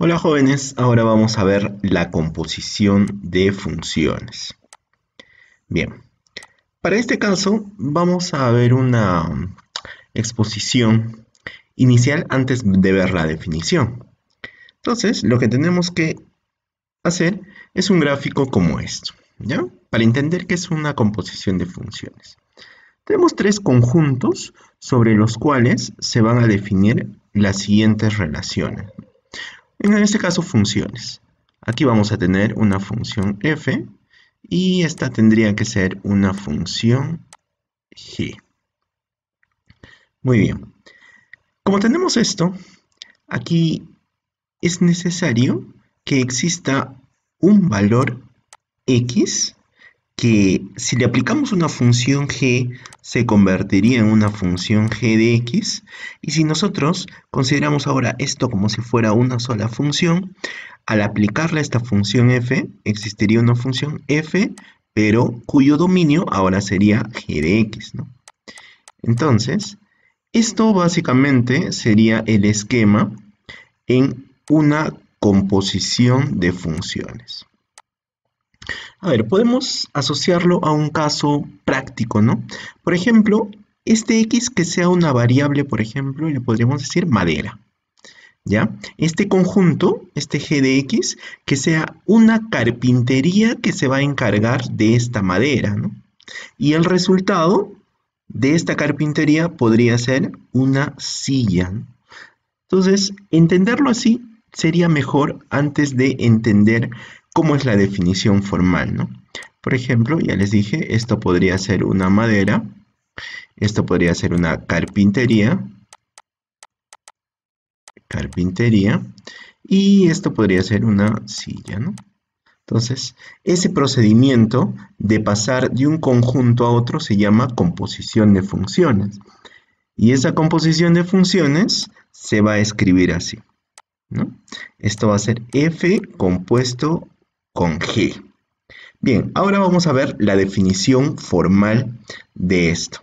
Hola jóvenes, ahora vamos a ver la composición de funciones. Bien, para este caso vamos a ver una exposición inicial antes de ver la definición. Entonces, lo que tenemos que hacer es un gráfico como esto, ¿ya? Para entender qué es una composición de funciones. Tenemos tres conjuntos sobre los cuales se van a definir las siguientes relaciones. En este caso, funciones. Aquí vamos a tener una función f y esta tendría que ser una función g. Muy bien. Como tenemos esto, aquí es necesario que exista un valor x que si le aplicamos una función g se convertiría en una función g de x, y si nosotros consideramos ahora esto como si fuera una sola función, al aplicarle esta función f existiría una función f pero cuyo dominio ahora sería g de x, ¿no? Entonces, esto básicamente sería el esquema en una composición de funciones. A ver, podemos asociarlo a un caso práctico, ¿no? Por ejemplo, este x que sea una variable, por ejemplo, le podríamos decir madera, ¿ya? Este conjunto, este g de x, que sea una carpintería que se va a encargar de esta madera, ¿no? Y el resultado de esta carpintería podría ser una silla, ¿no? Entonces, entenderlo así sería mejor antes de entender cómo es la definición formal, ¿no? Por ejemplo, ya les dije, esto podría ser una madera, esto podría ser una carpintería, y esto podría ser una silla, ¿no? Entonces, ese procedimiento de pasar de un conjunto a otro se llama composición de funciones. Y esa composición de funciones se va a escribir así, ¿no? Esto va a ser f compuesto con g. Bien, ahora vamos a ver la definición formal de esto.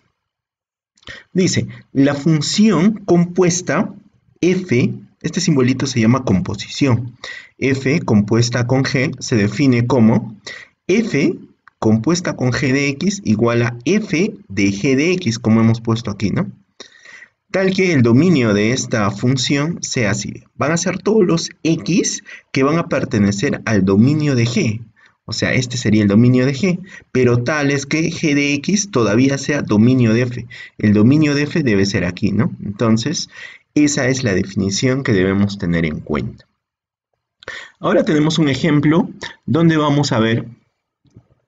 Dice, la función compuesta f, este simbolito se llama composición, f compuesta con g se define como f compuesta con g de x igual a f de g de x, como hemos puesto aquí, ¿no? Tal que el dominio de esta función sea así. Van a ser todos los x que van a pertenecer al dominio de g. O sea, este sería el dominio de g, pero tal es que g de x todavía sea dominio de f. El dominio de f debe ser aquí, ¿no? Entonces, esa es la definición que debemos tener en cuenta. Ahora tenemos un ejemplo donde vamos a ver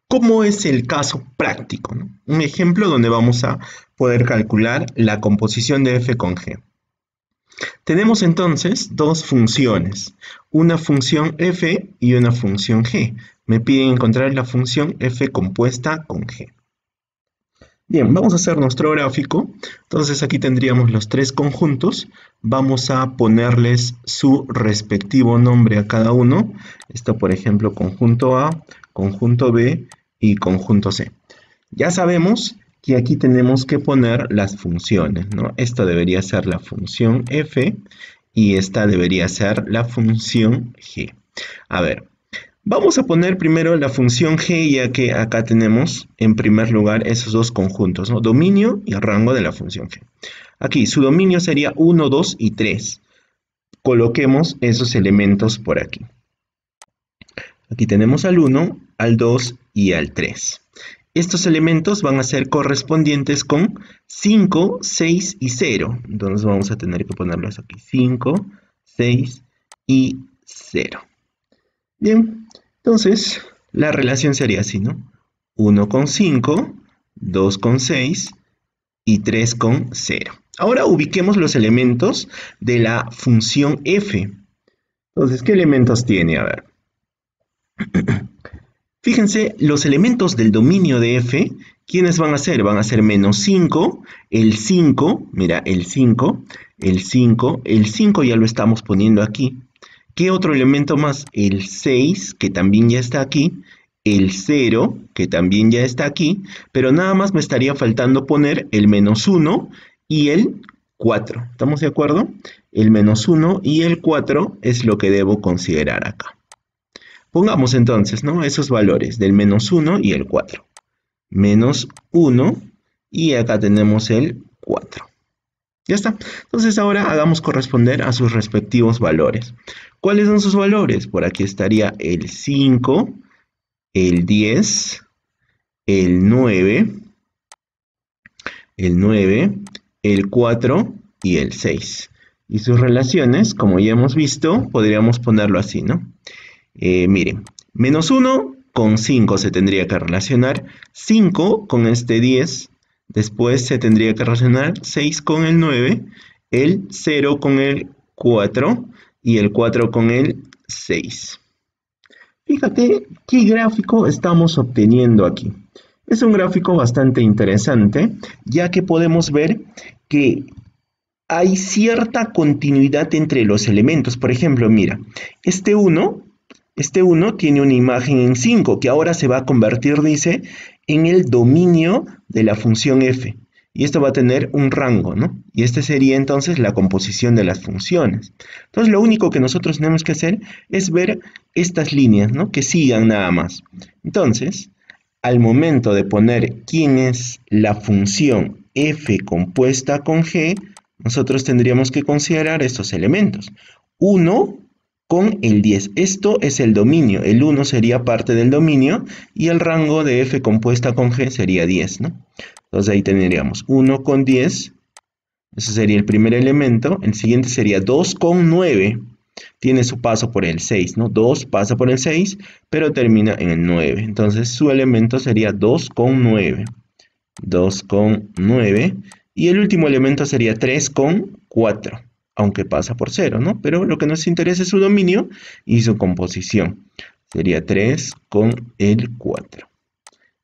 cómo es el caso práctico, ¿no? Un ejemplo donde vamos a poder calcular la composición de f con g. Tenemos entonces dos funciones, una función f y una función g. Me piden encontrar la función f compuesta con g. Bien, vamos a hacer nuestro gráfico. Entonces aquí tendríamos los tres conjuntos. Vamos a ponerles su respectivo nombre a cada uno. Esto, por ejemplo, conjunto A, conjunto B y conjunto C. Ya sabemos que aquí tenemos que poner las funciones, ¿no? Esto debería ser la función f y esta debería ser la función g. A ver, vamos a poner primero la función g, ya que acá tenemos en primer lugar esos dos conjuntos, ¿no? Dominio y rango de la función g. Aquí su dominio sería 1, 2 y 3. Coloquemos esos elementos por aquí. Aquí tenemos al 1, al 2 y al 3. Estos elementos van a ser correspondientes con 5, 6 y 0. Entonces vamos a tener que ponerlos aquí. 5, 6 y 0. Bien, entonces la relación sería así, ¿no? 1 con 5, 2 con 6 y 3 con 0. Ahora ubiquemos los elementos de la función f. Entonces, ¿qué elementos tiene? A ver. Fíjense, los elementos del dominio de f, ¿quiénes van a ser? Van a ser menos 5, el 5, mira, el 5, el 5, el 5 ya lo estamos poniendo aquí. ¿Qué otro elemento más? El 6, que también ya está aquí, el 0, que también ya está aquí, pero nada más me estaría faltando poner el menos 1 y el 4. ¿Estamos de acuerdo? El menos 1 y el 4 es lo que debo considerar acá. Pongamos entonces, ¿no?, esos valores del menos 1 y el 4. Menos 1 y acá tenemos el 4. Ya está. Entonces ahora hagamos corresponder a sus respectivos valores. ¿Cuáles son sus valores? Por aquí estaría el 5, el 10, el 9, el 4 y el 6. Y sus relaciones, como ya hemos visto, podríamos ponerlo así, ¿no? Miren, menos 1 con 5 se tendría que relacionar, 5 con este 10, después se tendría que relacionar 6 con el 9, el 0 con el 4 y el 4 con el 6. Fíjate qué gráfico estamos obteniendo aquí. Es un gráfico bastante interesante, ya que podemos ver que hay cierta continuidad entre los elementos. Por ejemplo, mira, este 1 tiene una imagen en 5, que ahora se va a convertir, dice, en el dominio de la función f. Y esto va a tener un rango, ¿no? Y este sería entonces la composición de las funciones. Entonces lo único que nosotros tenemos que hacer es ver estas líneas, ¿no?, que sigan nada más. Entonces, al momento de poner quién es la función f compuesta con g, nosotros tendríamos que considerar estos elementos. 1 con el 10. Esto es el dominio. El 1 sería parte del dominio y el rango de f compuesta con g sería 10, ¿no? Entonces ahí tendríamos 1 con 10. Ese sería el primer elemento. El siguiente sería 2 con 9. Tiene su paso por el 6, ¿no? 2 pasa por el 6, pero termina en el 9. Entonces su elemento sería 2 con 9. 2 con 9. Y el último elemento sería 3 con 4. Aunque pasa por 0, ¿no? Pero lo que nos interesa es su dominio y su composición. Sería 3 con el 4.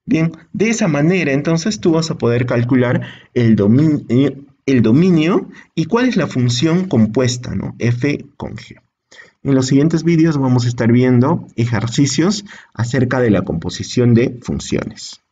Bien, de esa manera entonces tú vas a poder calcular el dominio y cuál es la función compuesta, ¿no?, f con g. En los siguientes vídeos vamos a estar viendo ejercicios acerca de la composición de funciones.